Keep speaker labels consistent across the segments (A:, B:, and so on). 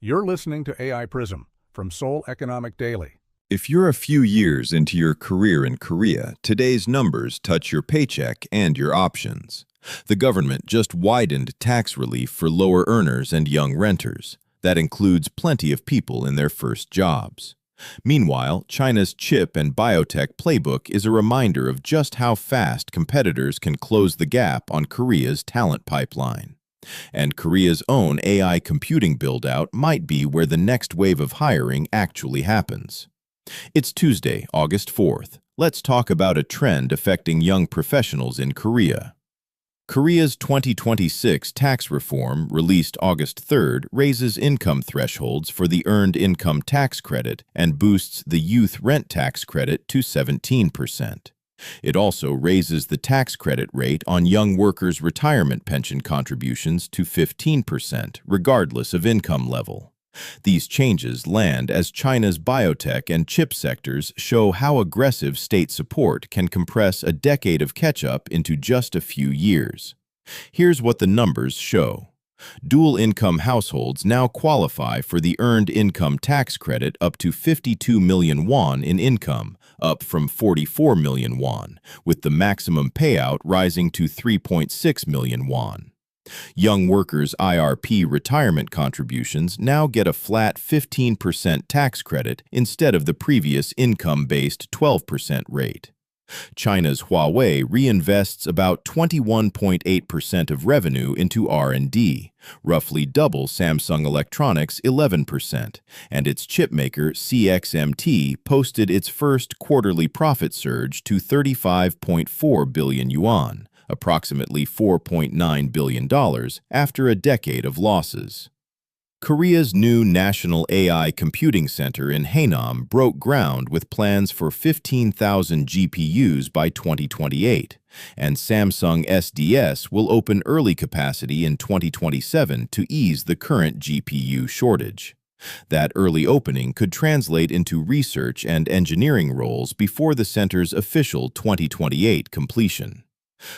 A: You're listening to AI Prism from Seoul Economic Daily.
B: If you're a few years into your career in Korea, today's numbers touch your paycheck and your options. The government just widened tax relief for lower earners and young renters. That includes plenty of people in their first jobs. Meanwhile, China's chip and biotech playbook is a reminder of just how fast competitors can close the gap on Korea's talent pipeline. And Korea's own AI computing build-out might be where the next wave of hiring actually happens. It's Tuesday, August 4th. Let's talk about a trend affecting young professionals in Korea. Korea's 2026 tax reform, released August 3rd, raises income thresholds for the Earned Income Tax Credit and boosts the Youth Rent Tax Credit to 17%. It also raises the tax credit rate on young workers' retirement pension contributions to 15%, regardless of income level. These changes land as China's biotech and chip sectors show how aggressive state support can compress a decade of catch-up into just a few years. Here's what the numbers show. Dual-income households now qualify for the Earned Income Tax Credit up to 52 million won in income, up from 44 million won, with the maximum payout rising to 3.6 million won. Young workers' IRP retirement contributions now get a flat 15% tax credit instead of the previous income-based 12% rate. China's Huawei reinvests about 21.8% of revenue into R&D, roughly double Samsung Electronics' 11%, and its chipmaker CXMT posted its first quarterly profit surge to 35.4 billion yuan, approximately $4.9 billion, after a decade of losses. Korea's new National AI Computing Center in Haenam broke ground with plans for 15,000 GPUs by 2028, and Samsung SDS will open early capacity in 2027 to ease the current GPU shortage. That early opening could translate into research and engineering roles before the center's official 2028 completion.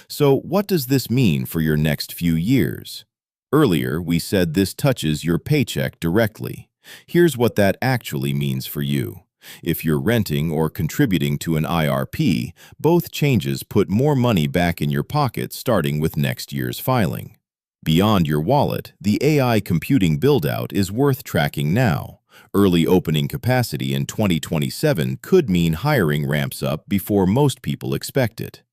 B: So, what does this mean for your next few years? Earlier, we said this touches your paycheck directly. Here's what that actually means for you. If you're renting or contributing to an IRP, both changes put more money back in your pocket starting with next year's filing. Beyond your wallet, the AI computing build-out is worth tracking now. Early opening capacity in 2027 could mean hiring ramps up before most people expect it.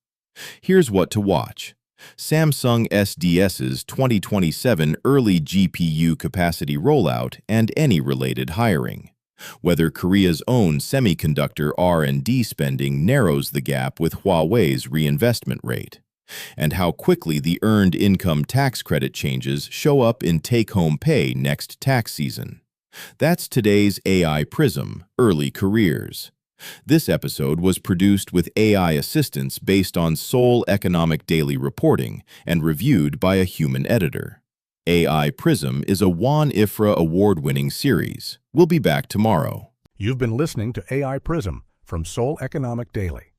B: Here's what to watch. Samsung SDS's 2027 early GPU capacity rollout and any related hiring. Whether Korea's own semiconductor R&D spending narrows the gap with Huawei's reinvestment rate. And how quickly the Earned Income Tax Credit changes show up in take-home pay next tax season. That's today's AI Prism, Early Careers. This episode was produced with AI assistance based on Seoul Economic Daily reporting and reviewed by a human editor. AI Prism is a Won IFRA award-winning series. We'll be back tomorrow.
A: You've been listening to AI Prism from Seoul Economic Daily.